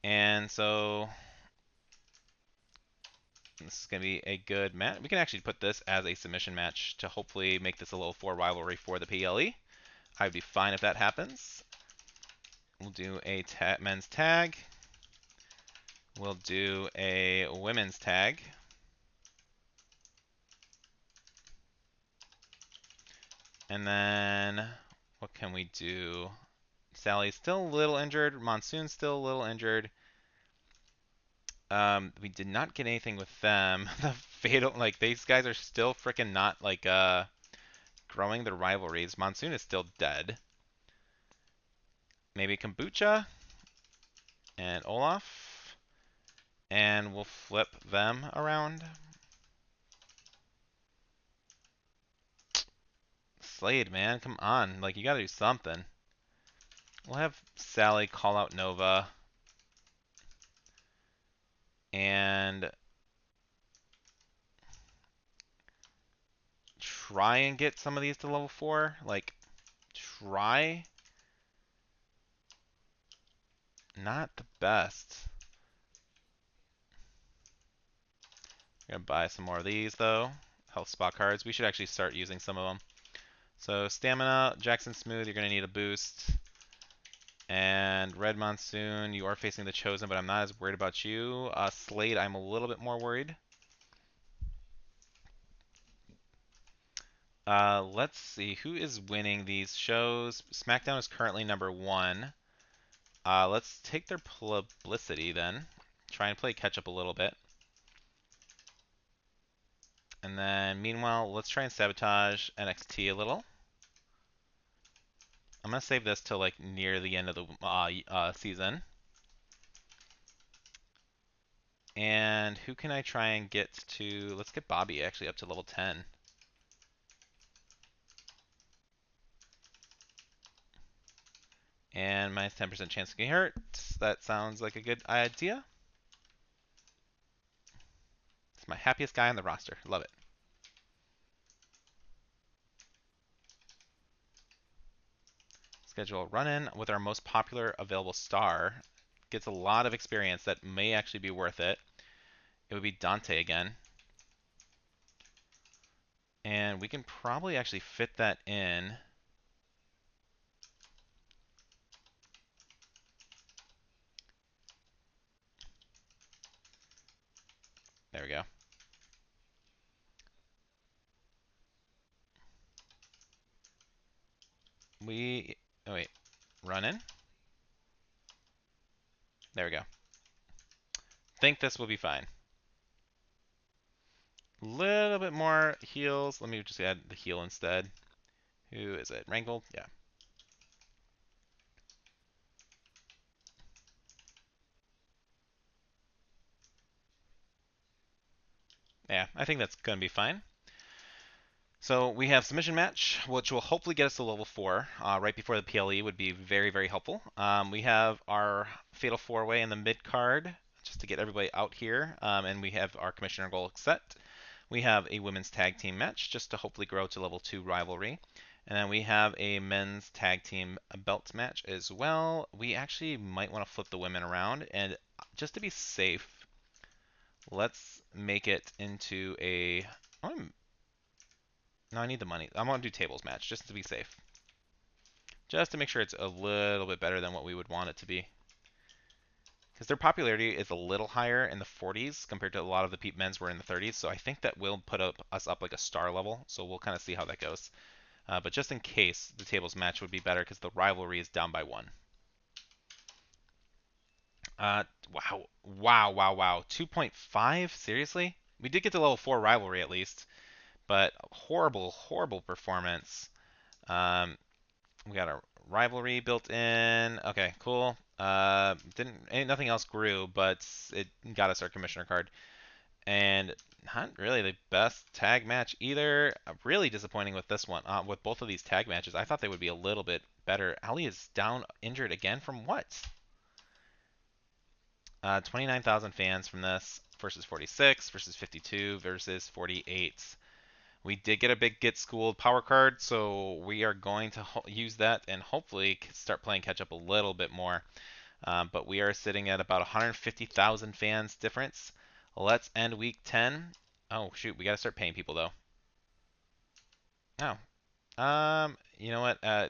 And so this is going to be a good match. We can actually put this as a submission match to hopefully make this a level 4 rivalry for the PLE. I would be fine if that happens. We'll do a men's tag. We'll do a women's tag. And then what can we do? Sally's still a little injured. Monsoon's still a little injured. We did not get anything with them. The fatal, like these guys are still freaking not like growing their rivalries. Monsoon is still dead. Maybe Kombucha and Olaf, and we'll flip them around. Slade, man, come on, like you gotta do something. We'll have Sally call out Nova, and try and get some of these to level 4. Like, try. Not the best. I'm gonna buy some more of these though. Health spot cards. We should actually start using some of them. So stamina, Jackson Smooth, you're gonna need a boost. And Red Monsoon, you are facing the Chosen, but I'm not as worried about you. Slade, I'm a little bit more worried. Let's see, who is winning these shows? SmackDown is currently number 1. Let's take their publicity then. Try and play catch up a little bit. And then, meanwhile, let's try and sabotage NXT a little. I'm gonna save this till like near the end of the season. And who can I try and get to? Let's get Bobby actually up to level 10. And minus 10% chance of getting hurt. That sounds like a good idea. It's my happiest guy on the roster. Love it. Schedule a run-in with our most popular available star. Gets a lot of experience that may actually be worth it. It would be Dante again. And we can probably actually fit that in. There we go. Oh wait, run in. There we go. Think this will be fine. Little bit more heals. Let me just add the heal instead. Who is it? Wrangle? Yeah. Yeah, I think that's going to be fine. So we have submission match, which will hopefully get us to level 4 right before the PLE would be very, very helpful. We have our Fatal 4-Way in the mid card, just to get everybody out here, and we have our Commissioner goal set. We have a women's tag team match, just to hopefully grow to level 2 rivalry. And then we have a men's tag team belt match as well. We actually might want to flip the women around, and just to be safe, let's make it into a... No, I need the money. I want to do tables match just to be safe. Just to make sure it's a little bit better than what we would want it to be. Because their popularity is a little higher in the 40s compared to a lot of the Peep men's were in the 30s. So I think that will put us up like a star level. So we'll kind of see how that goes. But just in case, the tables match would be better because the rivalry is down by 1. Wow. Wow, wow, wow. 2.5? Seriously? We did get to level 4 rivalry at least. But horrible, horrible performance. Um, We got a rivalry built in. Okay, cool. Ain't nothing else grew, but it got us our commissioner card. And not really the best tag match either. Really disappointing with this one. With both of these tag matches, I thought they would be a little bit better. Ali is down injured again from what? 29,000 fans from this versus 46 versus 52 versus 48. We did get a big get schooled power card, so we are going to use that and hopefully start playing catch up a little bit more. But we are sitting at about 150,000 fans difference. Let's end week 10. Oh shoot, we gotta start paying people though. Oh, you know what? I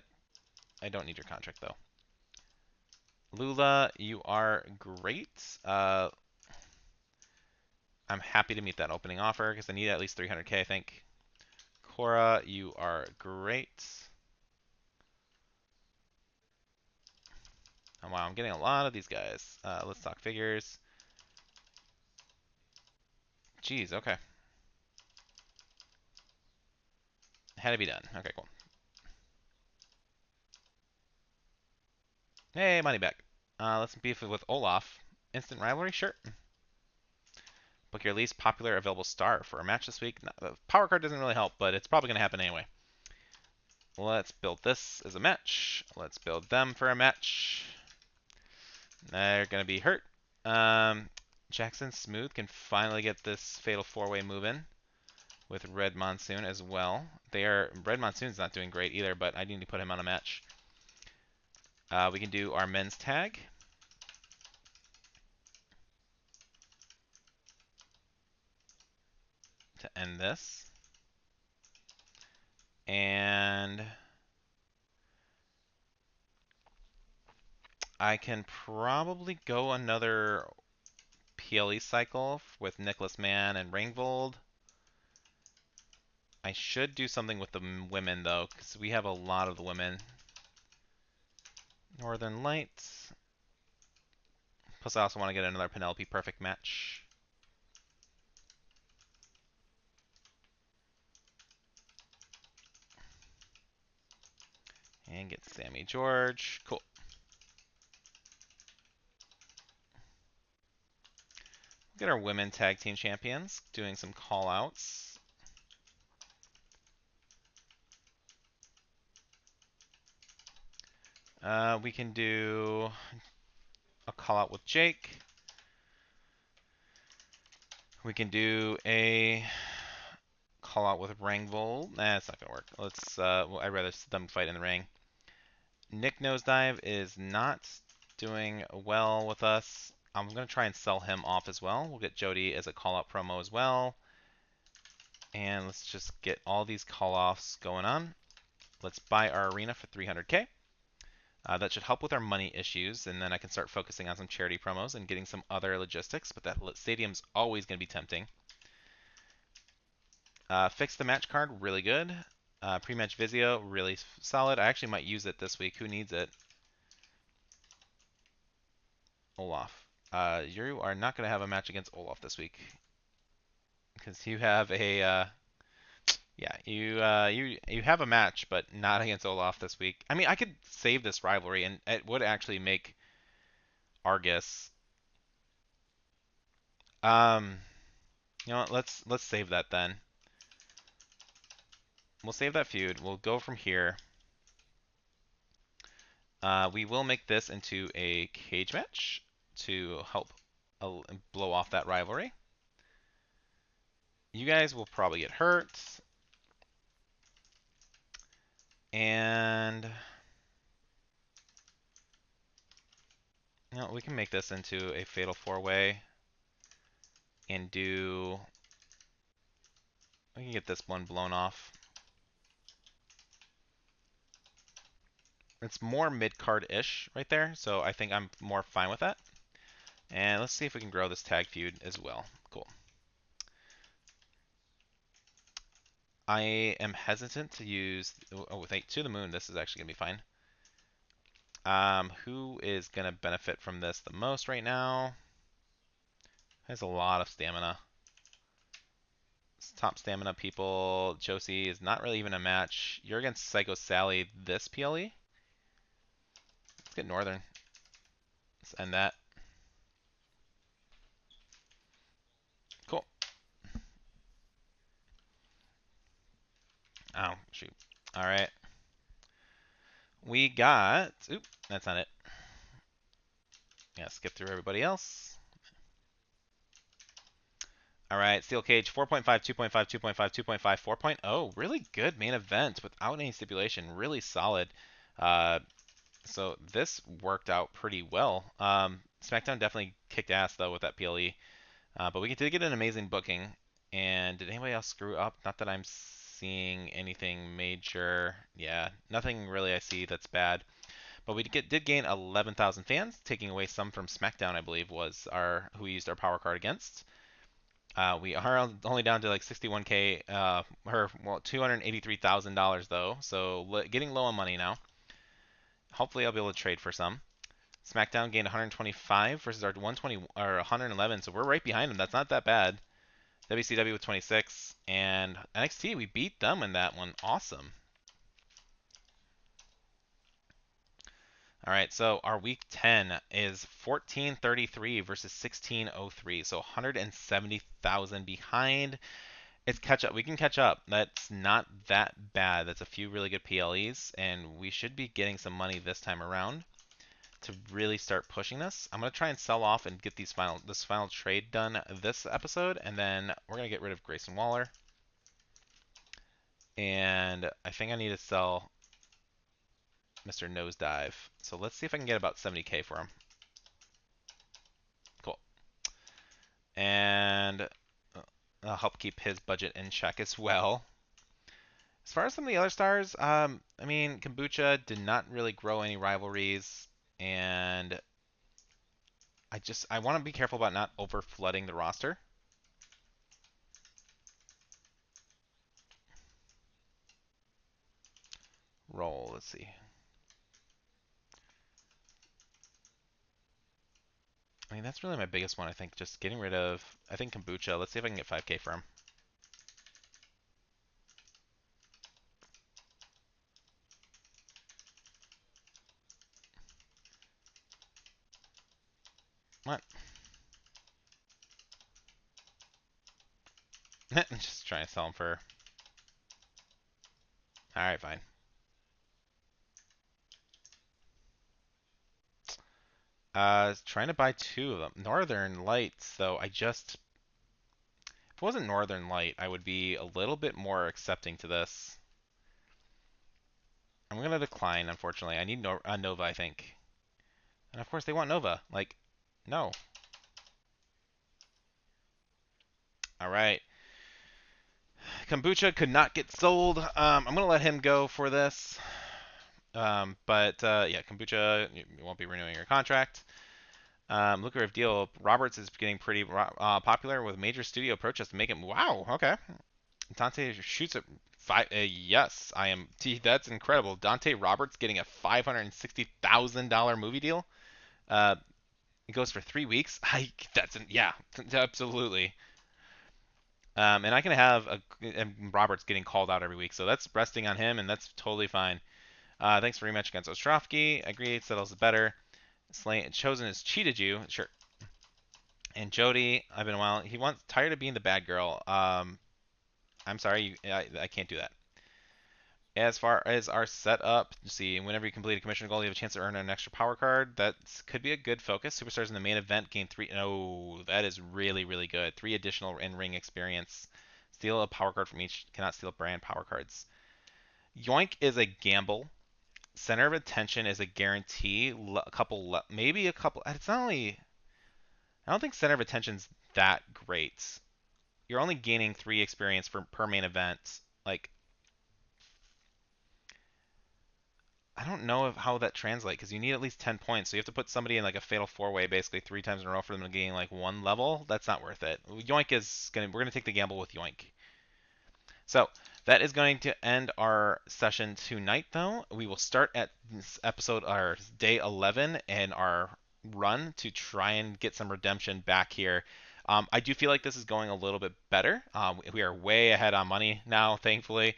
don't need your contract though. Lula, you are great. I'm happy to meet that opening offer because I need at least 300k, I think. Cora, you are great. Oh, wow, I'm getting a lot of these guys. Let's talk figures. Jeez, okay. Had to be done. Okay, cool. Hey, money back. Let's beef it with Olaf. Instant rivalry? Sure. Book your least popular available star for a match this week. No, the power card doesn't really help, but it's probably going to happen anyway. Let's build this as a match. Let's build them for a match. They're going to be hurt. Jackson Smooth can finally get this Fatal 4-Way moving with Red Monsoon as well. Red Monsoon's not doing great either, but I need to put him on a match. We can do our men's tag. To end this. And I can probably go another PLE cycle with Nicholas Mann and Ringvold. I should do something with the women though, because we have a lot of the women. Northern Lights. Plus I also want to get another Penelope Perfect match. And get Sammy George. Cool. Get our women tag team champions, doing some call outs. We can do a call out with Jake. We can do a call out with Rangvold. Nah, it's not gonna work. I'd rather them fight in the ring. Nick Nosedive is not doing well with us. I'm gonna try and sell him off as well. We'll get Jody as a call out promo as well. And let's just get all these call offs going on. Let's buy our arena for 300k. That should help with our money issues, and then I can start focusing on some charity promos and getting some other logistics, but that stadium's always going to be tempting. Fix the match card, really good. Pre-match Vizio, really solid. I actually might use it this week. Who needs it? Olaf. You are not going to have a match against Olaf this week. Because you have a... yeah, you have a match, but not against Olaf this week. I mean, I could save this rivalry, and it would actually make Argus... Um, You know what? Let's save that then. We'll save that feud. We'll go from here. We will make this into a cage match to help blow off that rivalry. You guys will probably get hurt. And you know, we can make this into a fatal four-way and do. We can get this one blown off. It's more mid-card-ish right there, so I think I'm more fine with that. And let's see if we can grow this tag feud as well. Cool. I am hesitant to use. Oh, thank to the moon. This is actually gonna be fine. Who is gonna benefit from this the most right now? Has a lot of stamina. Top stamina people. Josie is not really even a match. You're against Psycho Sally this PLE. Let's get Northern. Let's end that. Cool. Oh, shoot. All right. We got. Oop, that's not it. Yeah, skip through everybody else. All right, Steel Cage 4.5, 2.5, 2.5, 2.5, 4.0. Really good main event without any stipulation. Really solid. Uh, so this worked out pretty well. SmackDown definitely kicked ass though with that PLE. But we did get an amazing booking. And did anybody else screw up? Not that I'm seeing anything major. Yeah, nothing really I see that's bad. But we did gain 11,000 fans, taking away some from SmackDown, I believe, was our who we used our power card against. We are only down to like 61k, or well, $283,000 though, so getting low on money now. Hopefully, I'll be able to trade for some. SmackDown gained 125 versus our 120 or 111, so we're right behind them. That's not that bad. WCW with 26, and NXT we beat them in that one. Awesome. All right, so our week 10 is 1433 versus 1603, so 170,000 behind. It's catch up. We can catch up. That's not that bad. That's a few really good PLEs, and we should be getting some money this time around to really start pushing this. I'm gonna try and sell off and get this final trade done this episode, and then we're gonna get rid of Grayson Waller. And I think I need to sell Mr. Nosedive. So let's see if I can get about 70k for him. Cool. And I'll help keep his budget in check as well. As far as some of the other stars, I mean, Kombucha did not really grow any rivalries, and I want to be careful about not over flooding the roster. Roll, let's see. I mean, that's really my biggest one, I think, just getting rid of, I think Kombucha. Let's see if I can get 5k for him. What? Just trying to sell him for. Alright, fine. Trying to buy two of them. Northern Lights, though, if it wasn't Northern Light, I would be a little bit more accepting to this. I'm gonna decline, unfortunately. I need Nova, I think. And of course they want Nova. Like, no. Alright. Kombucha could not get sold. I'm gonna let him go for this. But yeah, Kombucha, you won't be renewing your contract. Lucrative deal. Roberts is getting pretty popular with major studio approaches to make him. Wow. Okay. Dante shoots at five. Yes, I am. That's incredible. Dante Roberts getting a $560,000 movie deal. Uh, it goes for 3 weeks. Yeah, absolutely. And I can have and Roberts getting called out every week, so that's resting on him, and that's totally fine. Thanks for rematch against Ostrowski. Agree, settles it better. Chosen has cheated you. Sure. And Jody, I've been a while. He wants tired of being the bad girl. I'm sorry, I can't do that. As far as our setup, you see, whenever you complete a commission goal, you have a chance to earn an extra power card. That could be a good focus. Superstars in the main event gain three. Oh, that is really, really good. Three additional in-ring experience. Steal a power card from each. Cannot steal brand power cards. Yoink is a gamble. Center of attention is a guarantee. A couple, maybe a couple. It's not only. I don't think center of attention's that great. You're only gaining three experience per main event. Like, I don't know how that translates because you need at least 10 points. So you have to put somebody in like a fatal four way basically three times in a row for them to gain like one level. That's not worth it. Yoink is gonna we're gonna take the gamble with Yoink. So that is going to end our session tonight, though. We will start at this episode, our day 11, and our run to try and get some redemption back here. I do feel like this is going a little bit better. We are way ahead on money now, thankfully.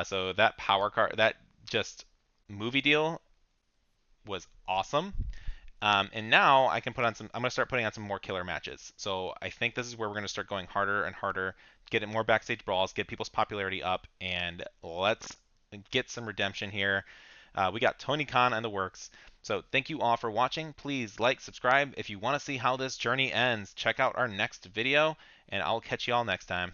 So that power card, that just movie deal was awesome. And now I can put on some. I'm gonna start putting on some more killer matches. So I think this is where we're gonna start going harder and harder, get it more backstage brawls, get people's popularity up, and let's get some redemption here. We got Tony Khan in the works. So thank you all for watching. Please like, subscribe if you want to see how this journey ends. Check out our next video, and I'll catch you all next time.